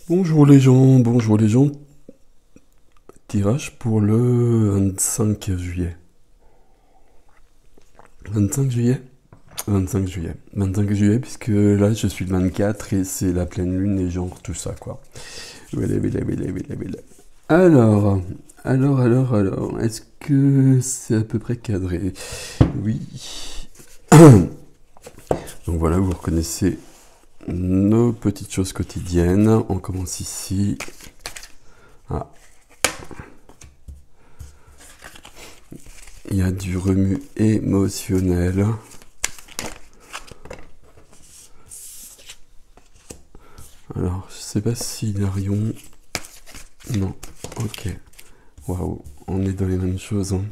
Bonjour les gens. Tirage pour le 25 juillet. 25 juillet 25 juillet. 25 juillet, puisque là je suis le 24 et c'est la pleine lune et genre tout ça quoi. Voilà. Alors, est-ce que c'est à peu près cadré? Oui. Donc voilà, vous reconnaissez nos petites choses quotidiennes. On commence ici. Ah, il y a du remue émotionnel. Alors, je sais pas si Larion... Non, ok. Waouh, on est dans les mêmes choses. Hein.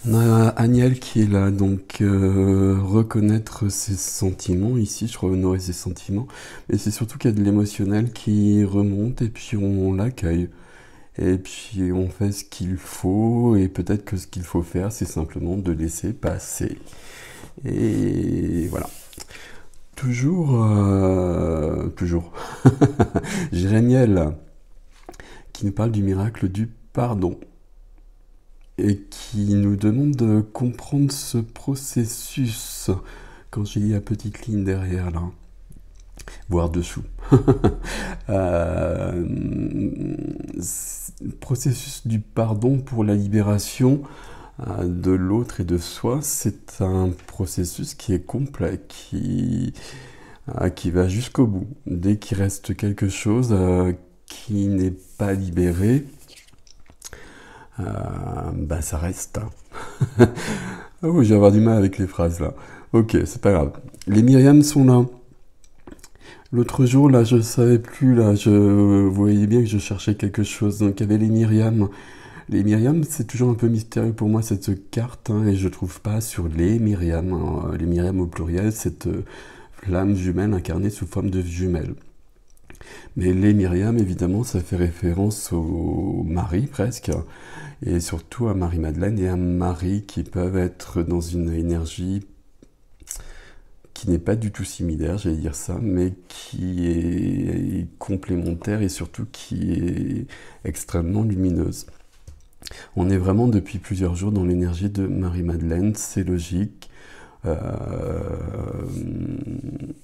On a Agnel qui est là, donc reconnaître ses sentiments. Ici, je honorer ses sentiments. Mais c'est surtout qu'il y a de l'émotionnel qui remonte et puis on l'accueille. Et puis on fait ce qu'il faut, et peut-être que ce qu'il faut faire, c'est simplement de laisser passer. Et voilà. Toujours, Jérémiel, qui nous parle du miracle du pardon, et qui nous demande de comprendre ce processus, quand j'ai dit la petite ligne derrière là, voire dessous. euh, Processus du pardon pour la libération de l'autre et de soi, c'est un processus qui est complet, qui va jusqu'au bout. Dès qu'il reste quelque chose qui n'est pas libéré, bah ça reste. Oh, je vais avoir du mal avec les phrases là. Ok, c'est pas grave. Les Myriam sont là. L'autre jour, là, je savais plus, là, vous voyez bien que je cherchais quelque chose. Donc, il y avait les Myriam. Les Myriam, c'est toujours un peu mystérieux pour moi, cette carte, hein, et je trouve pas sur les Myriam, hein, les Myriam au pluriel, cette flamme jumelle incarnée sous forme de jumelle. Mais les Myriam, évidemment, ça fait référence au Marie, presque, et surtout à Marie-Madeleine et à Marie qui peuvent être dans une énergie qui n'est pas du tout similaire, j'allais dire ça, mais qui est complémentaire et surtout qui est extrêmement lumineuse. On est vraiment depuis plusieurs jours dans l'énergie de Marie-Madeleine, c'est logique.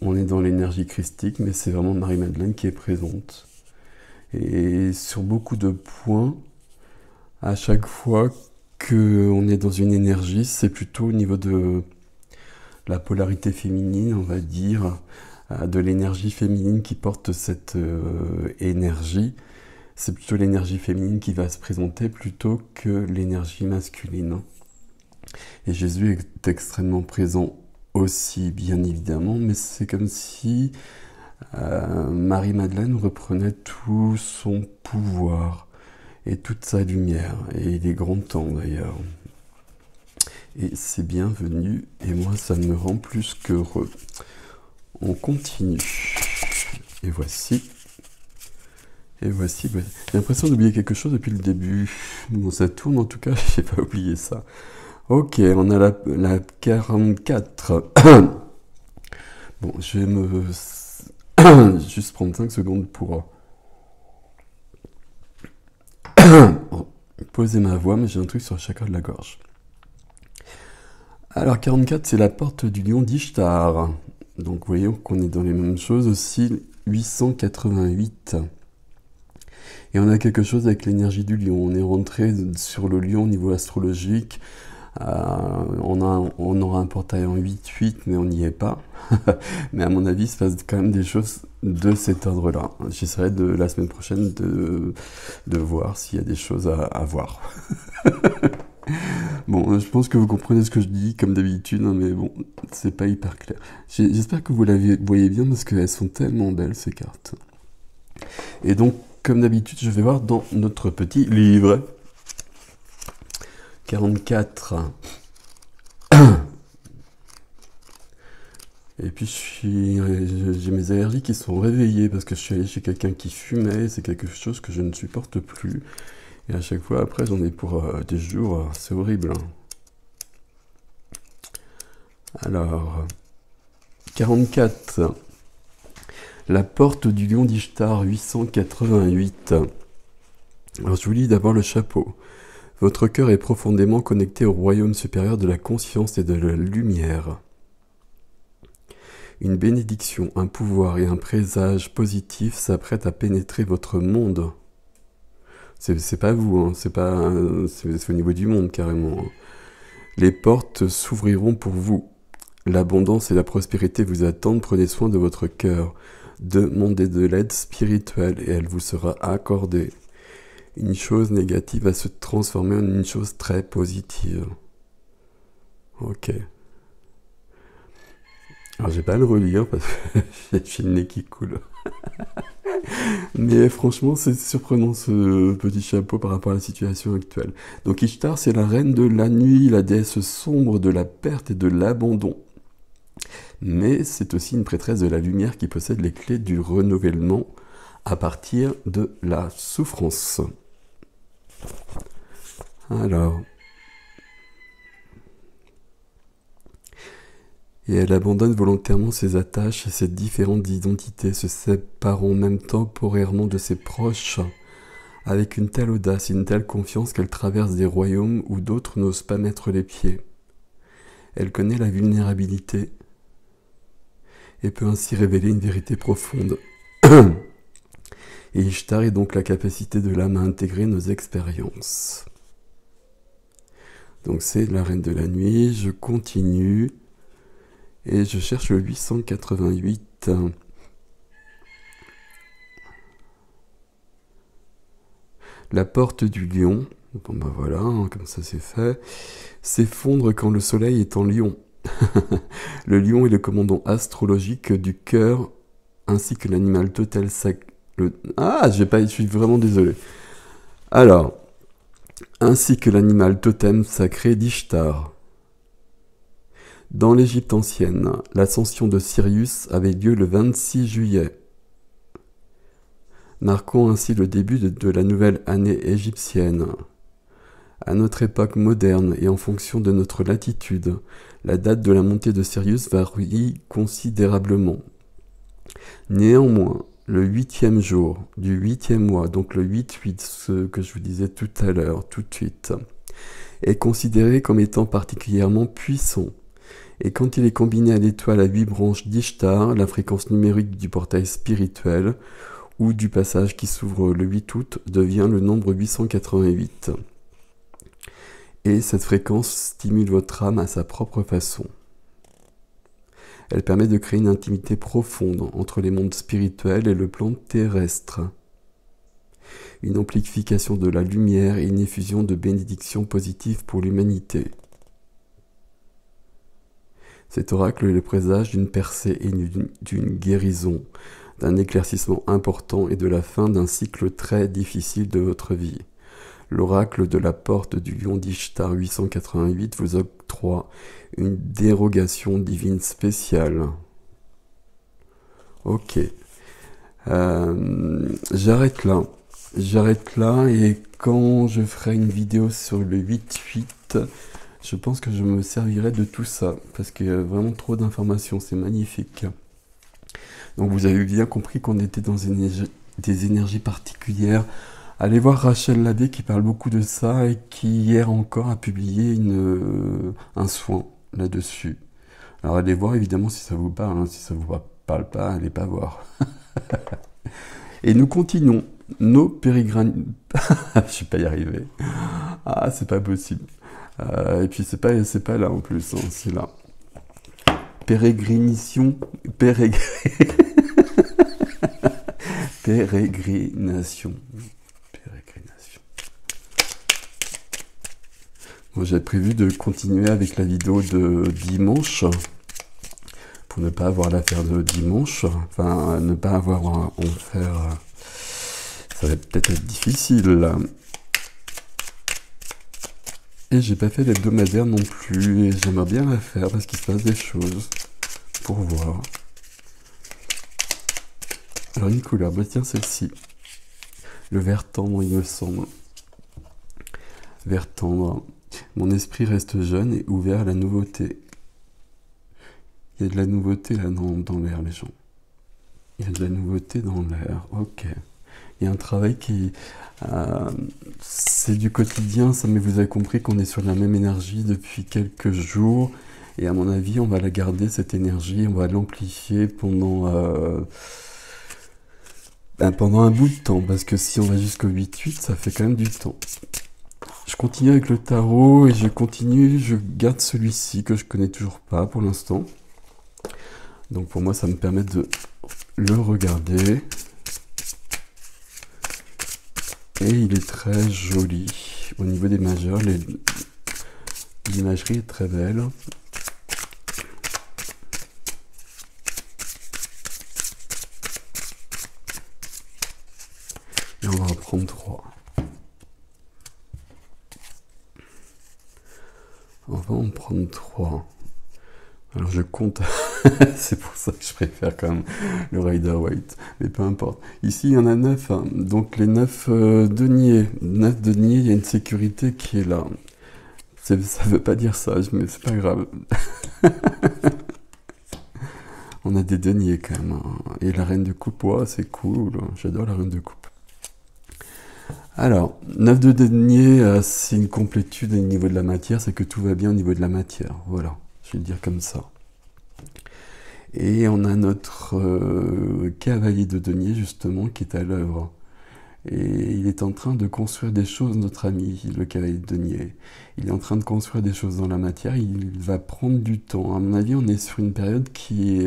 On est dans l'énergie christique, mais c'est vraiment Marie-Madeleine qui est présente. Et sur beaucoup de points, à chaque fois qu'on est dans une énergie, c'est plutôt au niveau de la polarité féminine, on va dire, de l'énergie féminine qui porte cette énergie. C'est plutôt l'énergie féminine qui va se présenter plutôt que l'énergie masculine. Et Jésus est extrêmement présent aussi, bien évidemment, mais c'est comme si Marie-Madeleine reprenait tout son pouvoir et toute sa lumière, et il est grand temps d'ailleurs. Et c'est bienvenu, et moi ça me rend plus qu'heureux. On continue. Et voici. J'ai l'impression d'oublier quelque chose depuis le début. Bon, ça tourne en tout cas, j'ai pas oublié ça. Ok, on a la 44. Bon, je vais me... juste prendre 5 secondes pour poser ma voix, mais j'ai un truc sur le chakra de la gorge. Alors, 44, c'est la porte du lion d'Ishtar. Donc, voyons qu'on est dans les mêmes choses aussi. 888. Et on a quelque chose avec l'énergie du lion. On est rentré sur le lion au niveau astrologique. On aura un portail en 8-8, mais on n'y est pas. Mais à mon avis, il se passe quand même des choses de cet ordre-là. J'essaierai la semaine prochaine de voir s'il y a des choses à voir. Bon, je pense que vous comprenez ce que je dis, comme d'habitude, hein, mais bon, c'est pas hyper clair. J'espère que vous voyez bien, parce qu'elles sont tellement belles, ces cartes. Et donc, comme d'habitude, je vais voir dans notre petit livre. 44. Et puis j'ai mes allergies qui sont réveillées parce que je suis allé chez quelqu'un qui fumait, c'est quelque chose que je ne supporte plus. Et à chaque fois après j'en ai pour des jours, c'est horrible. Alors, 44. La porte du lion d'Ishtar 888. Alors je vous lis d'abord le chapeau. Votre cœur est profondément connecté au royaume supérieur de la conscience et de la lumière. Une bénédiction, un pouvoir et un présage positif s'apprêtent à pénétrer votre monde. C'est pas vous, hein, c'est au niveau du monde carrément. Hein. Les portes s'ouvriront pour vous. L'abondance et la prospérité vous attendent. Prenez soin de votre cœur. Demandez de l'aide spirituelle et elle vous sera accordée. Une chose négative va se transformer en une chose très positive. Ok. Alors je vais pas le relire parce que j'ai le nez qui coule. Mais franchement, c'est surprenant ce petit chapeau par rapport à la situation actuelle. Donc Ishtar, c'est la reine de la nuit, la déesse sombre de la perte et de l'abandon. Mais c'est aussi une prêtresse de la lumière qui possède les clés du renouvellement à partir de la souffrance. Alors... Et elle abandonne volontairement ses attaches et ses différentes identités, se séparant même temporairement de ses proches, avec une telle audace et une telle confiance qu'elle traverse des royaumes où d'autres n'osent pas mettre les pieds. Elle connaît la vulnérabilité et peut ainsi révéler une vérité profonde. Et Ishtar est donc la capacité de l'âme à intégrer nos expériences. Donc c'est la reine de la nuit, je continue. Et je cherche le 888. La porte du lion, bon ben voilà, hein, comme ça c'est fait, s'effondre quand le soleil est en lion. Le lion est le commandant astrologique du cœur, ainsi que l'animal total sacré. Ah, je suis vraiment désolé. Alors, ainsi que l'animal totem sacré d'Ishtar. Dans l'Égypte ancienne, l'ascension de Sirius avait lieu le 26 juillet, marquant ainsi le début de la nouvelle année égyptienne. À notre époque moderne et en fonction de notre latitude, la date de la montée de Sirius varie considérablement. Néanmoins, le 8e jour du 8e mois, donc le 8-8, ce que je vous disais tout à l'heure, tout de suite, est considéré comme étant particulièrement puissant. Et quand il est combiné à l'étoile à 8 branches d'Ishtar, la fréquence numérique du portail spirituel, ou du passage qui s'ouvre le 8 août, devient le nombre 888. Et cette fréquence stimule votre âme à sa propre façon. Elle permet de créer une intimité profonde entre les mondes spirituels et le plan terrestre. Une amplification de la lumière et une effusion de bénédictions positives pour l'humanité. Cet oracle est le présage d'une percée et d'une guérison, d'un éclaircissement important et de la fin d'un cycle très difficile de votre vie. L'oracle de la porte du lion d'Ishtar 888 vous octroie une dérogation divine spéciale. Ok. J'arrête là. Et quand je ferai une vidéo sur le 8-8, je pense que je me servirai de tout ça, parce qu'il y a vraiment trop d'informations, c'est magnifique. Donc vous avez bien compris qu'on était dans des énergies particulières. Allez voir Rachel Labbé qui parle beaucoup de ça et qui hier encore a publié un soin là-dessus. Alors allez voir évidemment si ça vous parle, hein. Si ça vous parle pas, allez pas voir. Et nous continuons nos pérégrinations. Je vais pas y arriver. Ah, c'est pas possible. Et puis c'est pas là en plus, hein, c'est là. Pérégrination. Pérégrination. Bon, j'avais prévu de continuer avec la vidéo de dimanche, pour ne pas avoir l'affaire de dimanche, enfin ne pas avoir à en faire, ça va peut-être être difficile là. Et j'ai pas fait l'hebdomadaire non plus, et j'aimerais bien la faire parce qu'il se passe des choses, pour voir. Alors une couleur, bah tiens celle-ci, le vert tendre il me semble, vert tendre. Mon esprit reste jeune et ouvert à la nouveauté. Il y a de la nouveauté là dans l'air, les gens. Il y a de la nouveauté dans l'air. Ok. Il y a un travail qui... euh, c'est du quotidien, ça, mais vous avez compris qu'on est sur la même énergie depuis quelques jours. Et à mon avis, on va la garder, cette énergie, on va l'amplifier pendant un bout de temps. Parce que si on va jusqu'au 8-8, ça fait quand même du temps. Je continue avec le tarot et je garde celui-ci que je connais toujours pas pour l'instant. Donc pour moi, ça me permet de le regarder. Et il est très joli. Au niveau des majeurs, l'imagerie est très belle. Et on va en prendre 3. On va en prendre 3. Alors je compte, c'est pour ça que je préfère quand même le Rider-Waite, mais peu importe. Ici il y en a 9, hein. Donc les 9 deniers. 9 deniers, il y a une sécurité qui est là. Ça veut pas dire ça, mais c'est pas grave. On a des deniers quand même, hein. Et la reine de coupe, ouais, c'est cool, j'adore la reine de coupe. Alors, 9 de denier, c'est une complétude au niveau de la matière, c'est que tout va bien au niveau de la matière, voilà, je vais le dire comme ça. Et on a notre cavalier de denier, justement, qui est à l'œuvre. Et il est en train de construire des choses, notre ami, le cavalier de denier. Il est en train de construire des choses dans la matière, il va prendre du temps. À mon avis, on est sur une période qui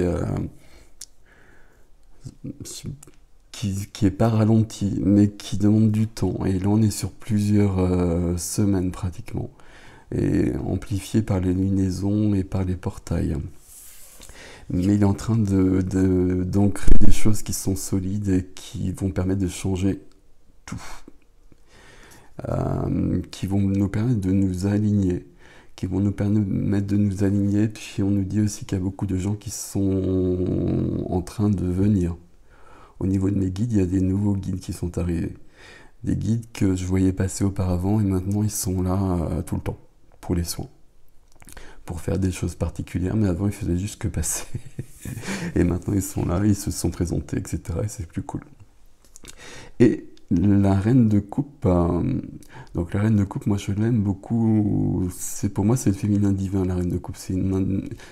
est pas ralentie, mais qui demande du temps. Et là, on est sur plusieurs semaines, pratiquement. Et amplifié par les lunaisons et par les portails. Mais il est en train d'ancrer des choses qui sont solides et qui vont permettre de changer tout. Qui vont nous permettre de nous aligner. Qui vont nous permettre de nous aligner. Puis on nous dit aussi qu'il y a beaucoup de gens qui sont en train de venir. Au niveau de mes guides, il y a des nouveaux guides qui sont arrivés. Des guides que je voyais passer auparavant et maintenant ils sont là tout le temps pour les soins. Pour faire des choses particulières, mais avant ils faisaient juste que passer. Et maintenant ils sont là, ils se sont présentés, etc. Et c'est plus cool. Et la reine de coupe, donc la reine de coupe, moi je l'aime beaucoup. Pour moi c'est le féminin divin, la reine de coupe.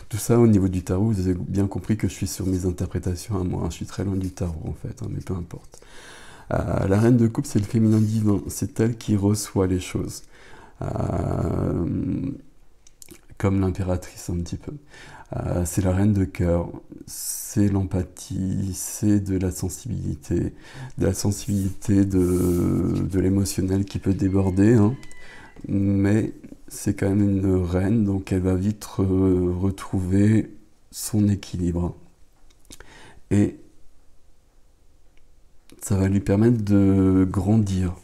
Tout ça au niveau du tarot, vous avez bien compris que je suis sur mes interprétations à moi. Je suis très loin du tarot en fait, mais peu importe. La reine de coupe, c'est le féminin divin. C'est elle qui reçoit les choses. Comme l'impératrice un petit peu. C'est la reine de cœur, c'est l'empathie, c'est de la sensibilité de l'émotionnel qui peut déborder, hein. Mais c'est quand même une reine, donc elle va vite retrouver son équilibre. Et ça va lui permettre de grandir,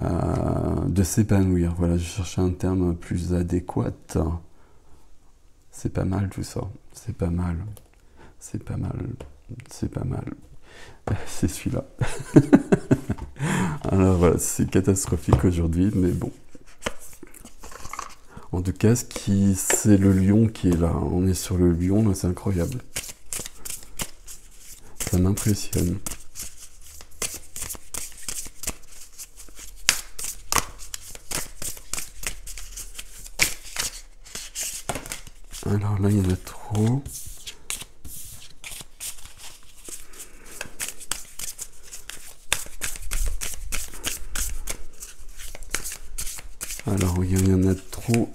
de s'épanouir. Voilà, je cherchais un terme plus adéquat. C'est pas mal tout ça, c'est pas mal, c'est pas mal, c'est pas mal. C'est celui-là. Alors voilà, c'est catastrophique aujourd'hui, mais bon. En tout cas, c'est le lion qui est là. On est sur le lion, là, c'est incroyable. Ça m'impressionne. Alors là, il y en a trop. Alors oui, il y en a trop.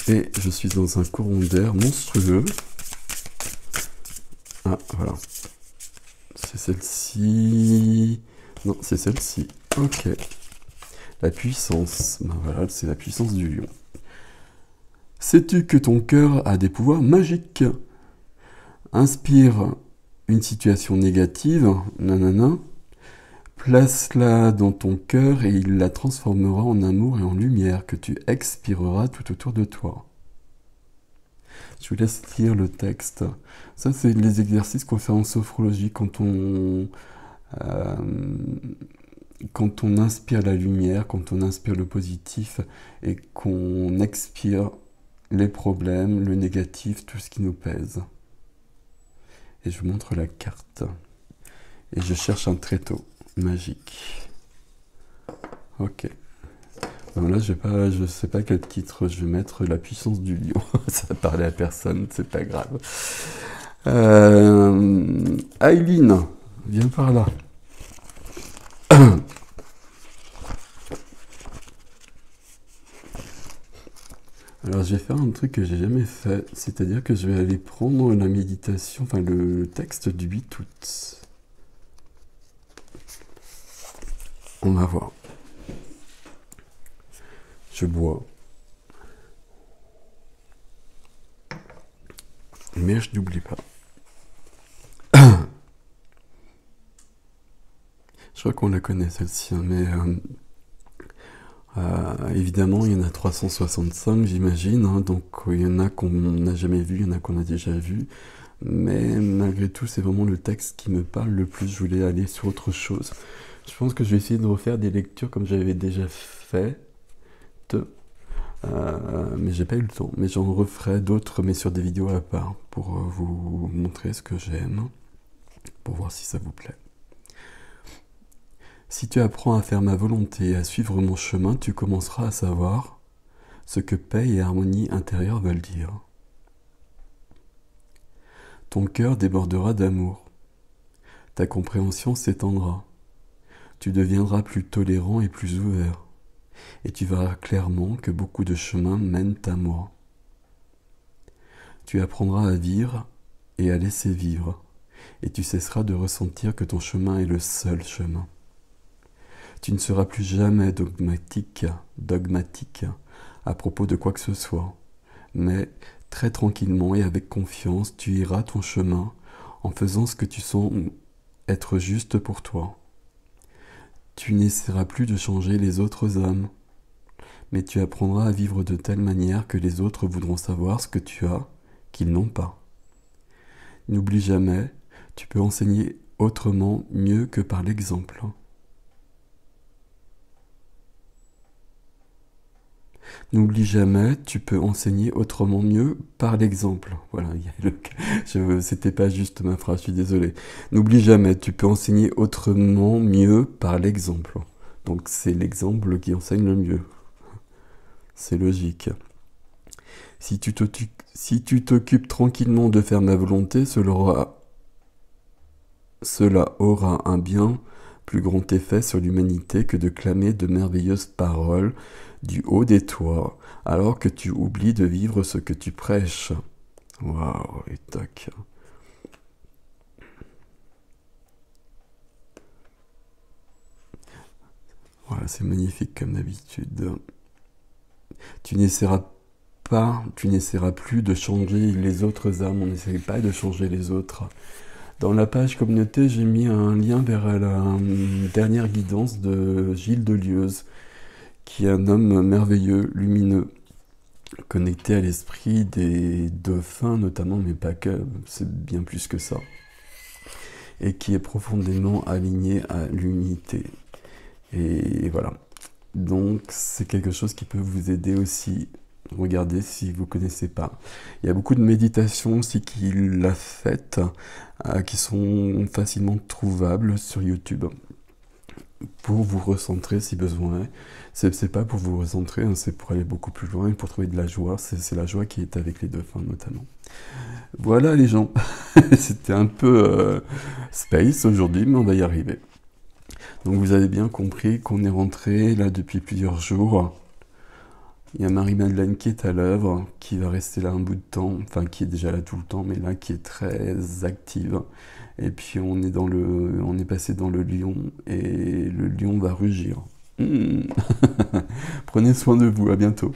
Et je suis dans un courant d'air monstrueux. Ah, voilà. C'est celle-ci. Non, c'est celle-ci. Ok. La puissance. Ben voilà, c'est la puissance du lion. Sais-tu que ton cœur a des pouvoirs magiques? Inspire une situation négative, nanana, place-la dans ton cœur et il la transformera en amour et en lumière que tu expireras tout autour de toi. Je vous laisse lire le texte. Ça, c'est les exercices qu'on fait en sophrologie quand on inspire la lumière, quand on inspire le positif et qu'on expire les problèmes, le négatif, tout ce qui nous pèse. Et je vous montre la carte. Et je cherche un tréteau magique. Ok. Donc là, je sais pas quel titre je vais mettre. La puissance du lion. Ça va parler à personne, c'est pas grave. Aileen, viens par là. Alors, je vais faire un truc que j'ai jamais fait, c'est-à-dire que je vais aller prendre la méditation, enfin le texte du 8 août. On va voir. Je bois. Mais je n'oublie pas. Je crois qu'on la connaît celle-ci, hein, mais évidemment il y en a 365 j'imagine, hein, donc il y en a qu'on n'a jamais vu, il y en a qu'on a déjà vu, mais malgré tout c'est vraiment le texte qui me parle le plus. Je voulais aller sur autre chose. Je pense que je vais essayer de refaire des lectures comme j'avais déjà fait, mais j'ai pas eu le temps. Mais j'en referai d'autres, mais sur des vidéos à part, pour vous montrer ce que j'aime, pour voir si ça vous plaît. Si tu apprends à faire ma volonté et à suivre mon chemin, tu commenceras à savoir ce que paix et harmonie intérieure veulent dire. Ton cœur débordera d'amour. Ta compréhension s'étendra. Tu deviendras plus tolérant et plus ouvert. Et tu verras clairement que beaucoup de chemins mènent à moi. Tu apprendras à vivre et à laisser vivre. Et tu cesseras de ressentir que ton chemin est le seul chemin. Tu ne seras plus jamais dogmatique à propos de quoi que ce soit, mais très tranquillement et avec confiance, tu iras ton chemin en faisant ce que tu sens être juste pour toi. Tu n'essaieras plus de changer les autres âmes, mais tu apprendras à vivre de telle manière que les autres voudront savoir ce que tu as, qu'ils n'ont pas. N'oublie jamais, tu peux enseigner autrement mieux que par l'exemple. N'oublie jamais, tu peux enseigner autrement mieux par l'exemple. Voilà, c'était pas juste ma phrase, je suis désolé. N'oublie jamais, tu peux enseigner autrement mieux par l'exemple. Donc c'est l'exemple qui enseigne le mieux. C'est logique. Si tu t'occupes tranquillement de faire ma volonté, cela aura un bien plus grand effet sur l'humanité que de clamer de merveilleuses paroles du haut des toits, alors que tu oublies de vivre ce que tu prêches. Waouh, et tac. Voilà, c'est magnifique comme d'habitude. Tu n'essaieras plus de changer les autres âmes, on n'essaie pas de changer les autres. Dans la page communauté, j'ai mis un lien vers la dernière guidance de Gilles Delieuse, qui est un homme merveilleux, lumineux, connecté à l'esprit des dauphins notamment, mais pas que, c'est bien plus que ça, et qui est profondément aligné à l'unité. Et voilà. Donc c'est quelque chose qui peut vous aider aussi. Regardez si vous ne connaissez pas. Il y a beaucoup de méditations aussi qu'il a faites, qui sont facilement trouvables sur YouTube, pour vous recentrer si besoin. C'est pas pour vous recentrer, hein, c'est pour aller beaucoup plus loin et pour trouver de la joie. C'est la joie qui est avec les dauphins notamment. Voilà les gens, c'était un peu space aujourd'hui, mais on va y arriver. Donc vous avez bien compris qu'on est rentré là depuis plusieurs jours. Il y a Marie-Madeleine qui est à l'œuvre, qui va rester là un bout de temps, enfin qui est déjà là tout le temps, mais là qui est très active. Et puis on est passé dans le lion, et le lion va rugir. Prenez soin de vous, à bientôt.